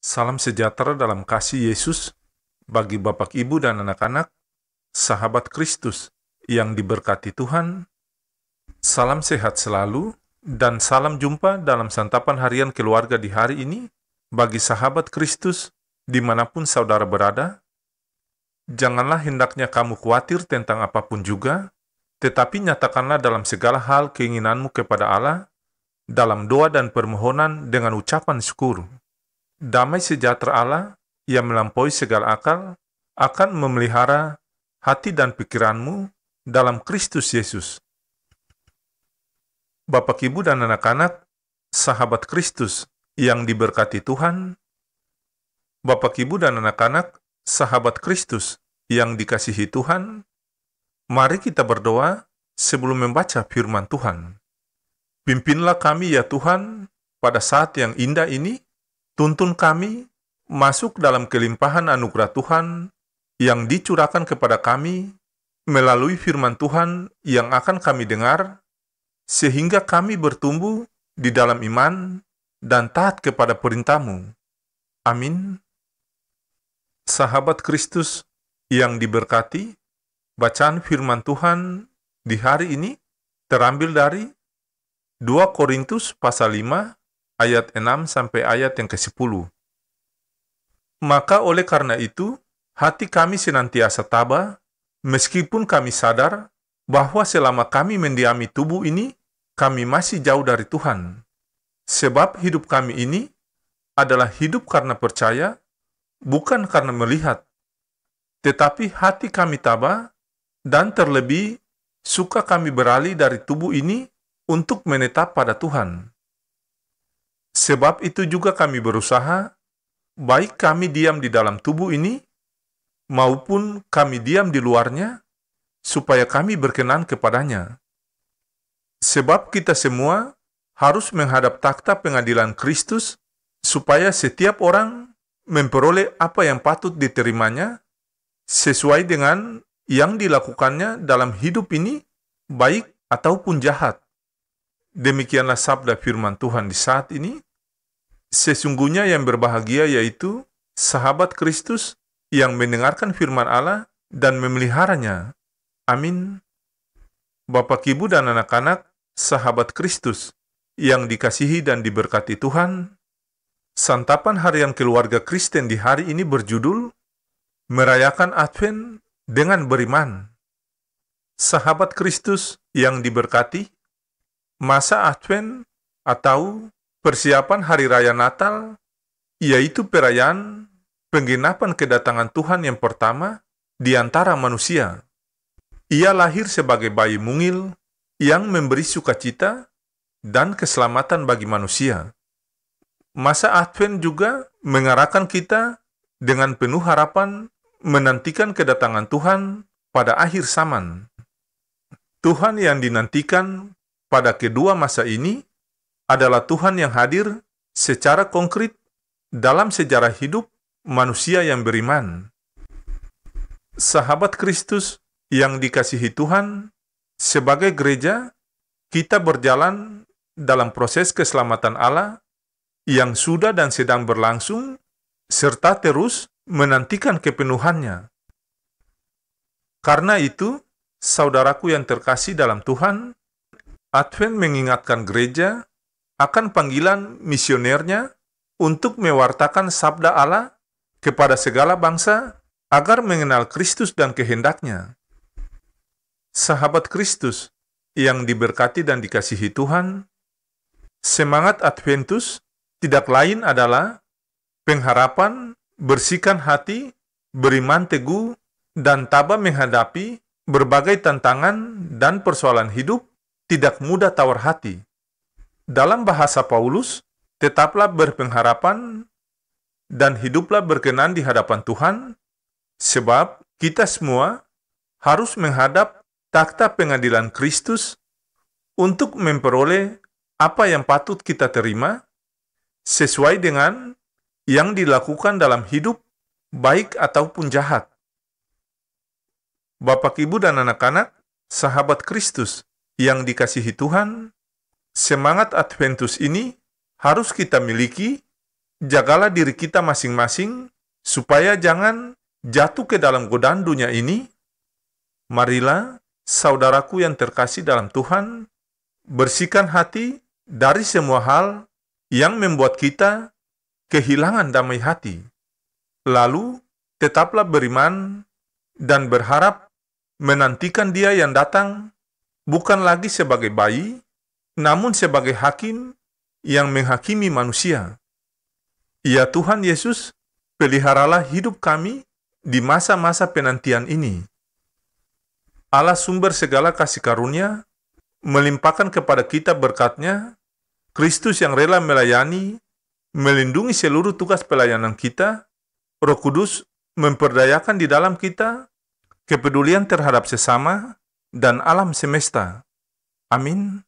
Salam sejahtera dalam kasih Yesus bagi Bapak, Ibu, dan anak-anak, sahabat Kristus yang diberkati Tuhan. Salam sehat selalu, dan salam jumpa dalam santapan harian keluarga di hari ini bagi sahabat Kristus dimanapun saudara berada. Janganlah hendaknya kamu khawatir tentang apapun juga, tetapi nyatakanlah dalam segala hal keinginanmu kepada Allah, dalam doa dan permohonan dengan ucapan syukur. Damai sejahtera Allah yang melampaui segala akal akan memelihara hati dan pikiranmu dalam Kristus Yesus. Bapak, Ibu, dan anak-anak, sahabat Kristus yang diberkati Tuhan, Bapak, Ibu, dan anak-anak, sahabat Kristus yang dikasihi Tuhan, mari kita berdoa sebelum membaca firman Tuhan. Pimpinlah kami ya Tuhan pada saat yang indah ini. Tuntun kami masuk dalam kelimpahan anugerah Tuhan yang dicurahkan kepada kami melalui firman Tuhan yang akan kami dengar, sehingga kami bertumbuh di dalam iman dan taat kepada perintah-Mu. Amin. Sahabat Kristus yang diberkati, bacaan firman Tuhan di hari ini terambil dari 2 Korintus pasal 5, ayat 6 sampai ayat yang ke-10. Maka oleh karena itu, hati kami senantiasa tabah, meskipun kami sadar bahwa selama kami mendiami tubuh ini, kami masih jauh dari Tuhan. Sebab hidup kami ini adalah hidup karena percaya, bukan karena melihat. Tetapi hati kami tabah, dan terlebih suka kami beralih dari tubuh ini untuk menetap pada Tuhan. Sebab itu juga kami berusaha, baik kami diam di dalam tubuh ini, maupun kami diam di luarnya, supaya kami berkenan kepadanya. Sebab kita semua harus menghadap takhta pengadilan Kristus, supaya setiap orang memperoleh apa yang patut diterimanya, sesuai dengan yang dilakukannya dalam hidup ini, baik ataupun jahat. Demikianlah sabda firman Tuhan di saat ini. Sesungguhnya yang berbahagia yaitu sahabat Kristus yang mendengarkan firman Allah dan memeliharanya. Amin. Bapak, Ibu, dan anak-anak, sahabat Kristus yang dikasihi dan diberkati Tuhan, santapan harian keluarga Kristen di hari ini berjudul Merayakan Advent dengan Beriman. Sahabat Kristus yang diberkati, masa Advent atau persiapan Hari Raya Natal, yaitu perayaan penggenapan kedatangan Tuhan yang pertama di antara manusia. Ia lahir sebagai bayi mungil yang memberi sukacita dan keselamatan bagi manusia. Masa Advent juga mengarahkan kita dengan penuh harapan menantikan kedatangan Tuhan pada akhir zaman. Tuhan yang dinantikan pada kedua masa ini adalah Tuhan yang hadir secara konkret dalam sejarah hidup manusia yang beriman. Sahabat Kristus yang dikasihi Tuhan, sebagai gereja, kita berjalan dalam proses keselamatan Allah yang sudah dan sedang berlangsung, serta terus menantikan kepenuhannya. Karena itu, saudaraku yang terkasih dalam Tuhan, Advent mengingatkan gereja akan panggilan misionernya untuk mewartakan sabda Allah kepada segala bangsa agar mengenal Kristus dan kehendaknya. Sahabat Kristus yang diberkati dan dikasihi Tuhan, semangat Adventus tidak lain adalah pengharapan, bersihkan hati, beriman teguh, dan tabah menghadapi berbagai tantangan dan persoalan hidup, tidak mudah tawar hati. Dalam bahasa Paulus, tetaplah berpengharapan dan hiduplah berkenan di hadapan Tuhan, sebab kita semua harus menghadap takhta pengadilan Kristus untuk memperoleh apa yang patut kita terima, sesuai dengan yang dilakukan dalam hidup, baik ataupun jahat. Bapak, Ibu, dan anak-anak, sahabat Kristus yang dikasihi Tuhan, semangat Adventus ini harus kita miliki Jagalah diri kita masing-masing, supaya jangan jatuh ke dalam godaan dunia ini. Marilah, saudaraku yang terkasih dalam Tuhan, bersihkan hati dari semua hal yang membuat kita kehilangan damai hati. Lalu, tetaplah beriman dan berharap menantikan Dia yang datang, bukan lagi sebagai bayi, namun sebagai hakim yang menghakimi manusia. Ya Tuhan Yesus, peliharalah hidup kami di masa-masa penantian ini. Allah sumber segala kasih karunia, melimpahkan kepada kita berkat-Nya, Kristus yang rela melayani, melindungi seluruh tugas pelayanan kita, Roh Kudus memperdayakan di dalam kita kepedulian terhadap sesama dan alam semesta. Amin.